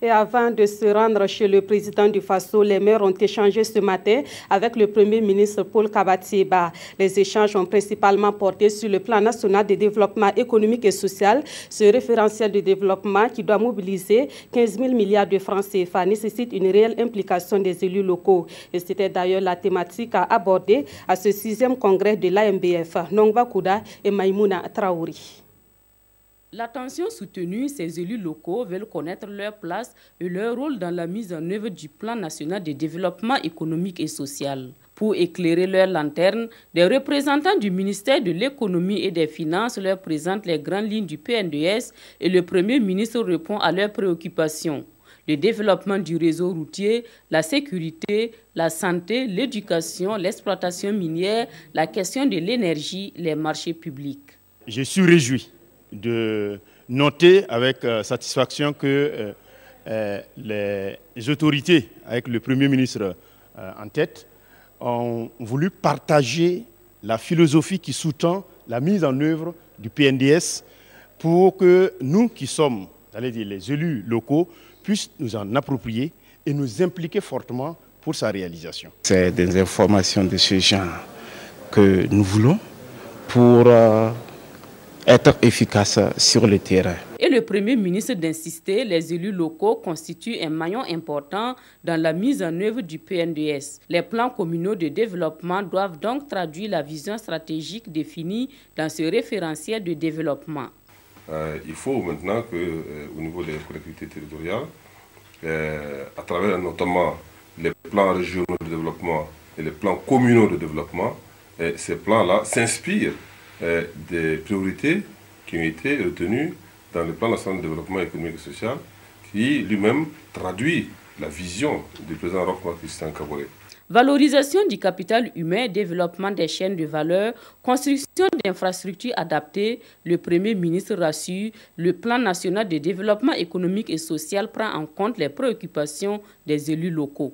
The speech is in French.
Et avant de se rendre chez le président du Faso, les maires ont échangé ce matin avec le Premier ministre Paul Kabatieba. Les échanges ont principalement porté sur le plan national de développement économique et social. Ce référentiel de développement qui doit mobiliser 15 000 milliards de francs CFA nécessite une réelle implication des élus locaux. Et c'était d'ailleurs la thématique à aborder à ce 6e congrès de l'AMBF. Nongba Kouda et Maïmouna Traouri. L'attention soutenue, ces élus locaux veulent connaître leur place et leur rôle dans la mise en œuvre du plan national de développement économique et social. Pour éclairer leur lanterne, des représentants du ministère de l'économie et des finances leur présentent les grandes lignes du PNDS et le Premier ministre répond à leurs préoccupations. Le développement du réseau routier, la sécurité, la santé, l'éducation, l'exploitation minière, la question de l'énergie, les marchés publics. Je suis réjoui de noter avec satisfaction que les autorités, avec le Premier ministre en tête, ont voulu partager la philosophie qui sous-tend la mise en œuvre du PNDS pour que nous qui sommes, les élus locaux, puissent nous en approprier et nous impliquer fortement pour sa réalisation. C'est des informations de ce genre que nous voulons pour être efficace sur le terrain. Et le Premier ministre d'insister, les élus locaux constituent un maillon important dans la mise en œuvre du PNDS. Les plans communaux de développement doivent donc traduire la vision stratégique définie dans ce référentiel de développement. Il faut maintenant qu'au niveau des collectivités territoriales, à travers notamment les plans régionaux de développement et les plans communaux de développement, ces plans-là s'inspirent des priorités qui ont été retenues dans le plan national de développement économique et social, qui lui-même traduit la vision du président Roch-Marc Christian Kaboré. Valorisation du capital humain, développement des chaînes de valeur, construction d'infrastructures adaptées, le Premier ministre rassure, le plan national de développement économique et social prend en compte les préoccupations des élus locaux.